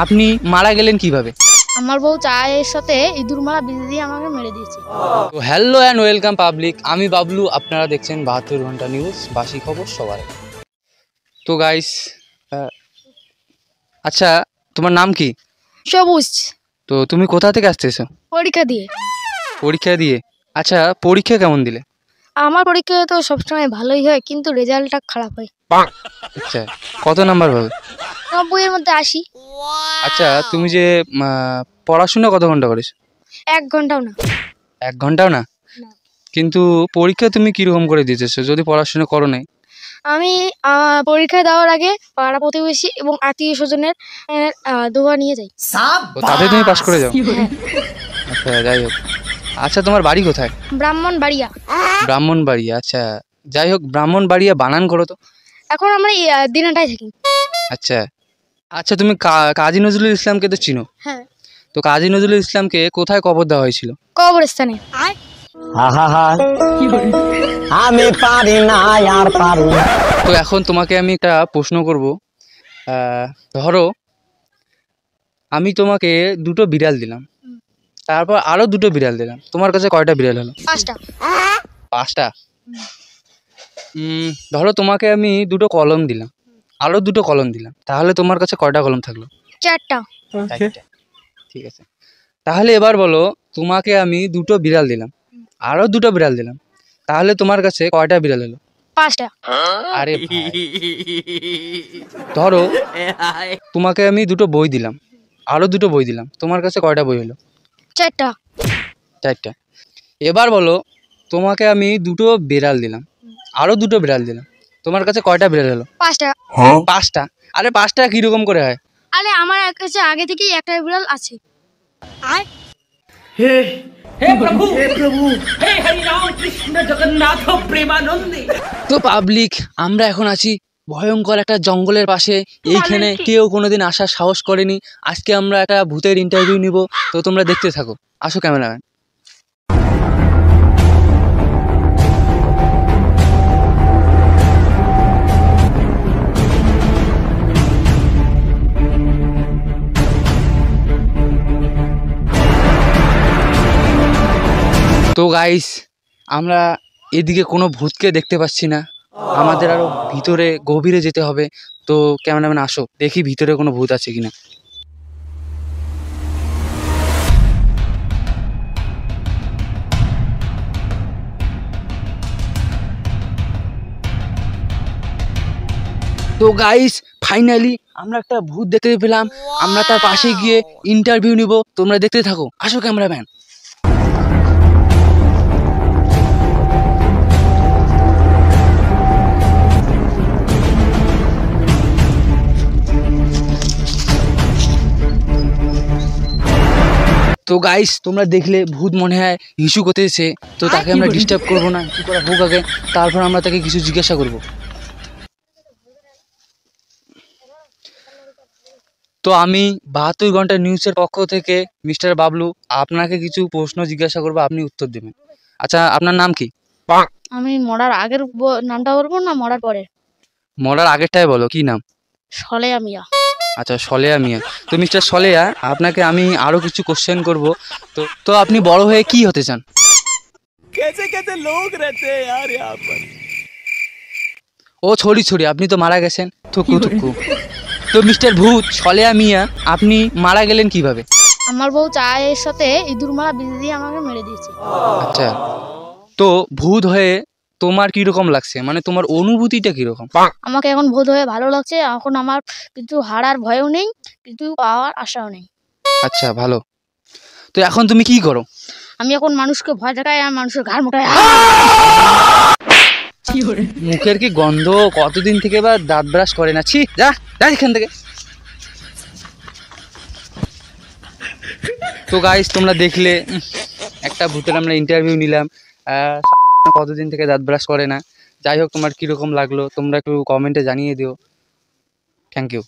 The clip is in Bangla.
আপনি মারা গেলেন কিভাবে? আমার বউ চায়ের সাথে ইঁদুর মারা বিষ দিয়ে আমাকে মেরে দিয়েছে। তো হ্যালো অ্যান্ড ওয়েলকাম পাবলিক, আমি বাবলু, আপনারা দেখছেন 72 ঘন্টা নিউজ, বাসি খবর সবার আগে। তো গাইস, আচ্ছা তোমার নাম কি? সবুজ। তো তুমি কোথা থেকে আসতেছো? পরীক্ষা দিয়ে। পরীক্ষা দিয়ে? আচ্ছা, পরীক্ষা কেমন দিলে? আমার পরীক্ষা তো সবসময় ভালোই হয়, কিন্তু রেজাল্টটা খারাপ হয়। আচ্ছা, কত নাম্বার পাবে? 90 এর মধ্যে 80। আচ্ছা, তুমি যে পড়াশোনা কত ঘন্টা করেছো? 1 ঘন্টাও না। 1 ঘন্টাও না? কিন্তু পরীক্ষা তুমি কিরকম করে দিতেছো যদি পড়াশোনা করো নাই? আমি পরীক্ষা দেওয়ার আগে পাড়া প্রতিবেশী এবং আত্মীয় স্বজনের দোয়া নিয়ে যাই। তাতে তুমি পাস করে যাও? আচ্ছা, যাই হোক। আচ্ছা, তোমার বাড়ি কোথায়? ব্রাহ্মণবাড়িয়া। ব্রাহ্মণবাড়িয়া। আচ্ছা, যাই হোক, ব্রাহ্মণবাড়িয়া বানান করো তো। এখন আমরা দিনাটায় থাকি। আচ্ছা আচ্ছা, তুমি কাজী নজরুল ইসলামকে তো চিনো? হ্যাঁ। তো কাজী নজরুল ইসলামকে কোথায় কবর দেওয়া হয়েছিল? কবরস্থানে। আমি পারি না আর পারি। তো এখন তোমাকে আমি একটা প্রশ্ন করব। ধরো আমি তোমাকে দুটো বিড়াল দিলাম, তারপর আরো দুটো বিড়াল দিলাম, তোমার কাছে কয়টা বিড়াল হলো? 5টা। 5টা? ধরো তোমাকে আমি দুটো কলম দিলাম, আরো দুটো কলম দিলাম, তাহলে তোমার কাছে কয়টা কলম থাকলো? 4টা। ঠিক আছে, তাহলে এবার বলো, তোমাকে আমি দুটো বিড়াল দিলাম, আরো দুটো বিড়াল দিলাম, তাহলে তোমার কাছে কয়টা বিড়াল হলো? 5টা। আরে ভাই, ধরো তোমাকে আমি দুটো বই দিলাম, আরো দুটো বই দিলাম, তোমার কাছে কয়টা বই হলো? 4টা। 4টা। এবার বলো, তোমাকে আমি দুটো বিড়াল দিলাম, আরো দুটো বিড়াল দিলাম, তোমার কাছে কয়টা বিড়াল হলো? 5টা। 5টা? আরে 5টা কিরকম করে হয়? আরে আমার কাছে আগে থেকেই একটা বিড়াল আছে। हे प्रभु हे हरि राम कृष्ण जगन्नाथ प्रेमानंदे। তো পাবলিক, আমরা এখন আছি ভয়ঙ্কর একটা জঙ্গলের পাশে। এইখানে কেউ কোনোদিন আসার সাহস করেনি। আজকে আমরা একটা ভূতের ইন্টারভিউ নিব, তো তোমরা দেখতে থাকো। আসো ক্যামেরাম্যান। তো গাইস, আমরা এদিকে কোনো ভূতকে দেখতে পাচ্ছি না, আমাদের আরো ভিতরে গভীরে যেতে হবে। তো ক্যামেরাম্যান আসো, দেখি ভিতরে কোনো ভূত আছে কিনা। তো গাইস, ফাইনালি আমরা একটা ভূত দেখতে পেলাম। আমরা তার পাশে গিয়ে ইন্টারভিউ নিব, তোমরা দেখতে থাকো। আসো ক্যামেরাম্যান। তো গাইস, তোমরা দেখলে ভূত মনে হয় ইস্যু করতেছে, তো তাকে আমরা ডিস্টার্ব করবো না, কি করা হোক আগে, তারপর আমরা তাকে কিছু জিজ্ঞাসা করব। তো আমি 72 ঘন্টা নিউজের পক্ষ থেকে মিস্টার বাবলু আপনাকে কিছু প্রশ্ন জিজ্ঞাসা করবো, আপনি উত্তর দেবেন। আচ্ছা, আপনার নাম কি? আমি মরার আগের নামটা বলবো না মরার পরে? মরার আগেরটাই বলো, কি নাম? সলেয়া মিয়া। আচ্ছা, সলেয়া মিয়া। তো মিস্টার সলেয়া, আপনাকে আমি আরো কিছু কোশ্চেন করব। তো তো আপনি বড় হয়ে কি হতে চান? कैसे कैसे लोग रहते हैं यार यहाँ पर। ও ছড়ি ছড়ি, আপনি তো মারা গেছেন। থুকু থুকু। তো মিস্টার ভূত সলেয়া মিয়া, আপনি মারা গেলেন কিভাবে? আমার বউ চায়ের সাথে ইঁদুর মারা বিষ দিয়ে আমাকে মেরে দিয়েছে। আচ্ছা, তো ভূত হয়ে তোমার কিরকম লাগছে, মানে তোমার অনুভূতিটা কিরকম? আমাকে এখন বোধ হয়ে ভালো লাগছে। এখন আমার কিছু হারার ভয়ও নেই, কিছু পাওয়ার আশাও নেই। আচ্ছা, ভালো। তো এখন তুমি কি করো? আমি এখন মানুষকে ভয় দেখাই আর মানুষের ঘাড় মোটাই। মুখের কি গন্ধ, কতদিন থেকে বা দাঁত ব্রাশ করে না, ছি, যা যা এখান থেকে। তো গাইস, তোমরা দেখলে একটা ভূতের আমরা ইন্টারভিউ নিলাম, কতদিন থেকে দাঁত ব্রাশ করে না। যাই হোক, তোমার কিরকম লাগলো তোমরা একটু কমেন্টে জানিয়ে দিও। Thank you.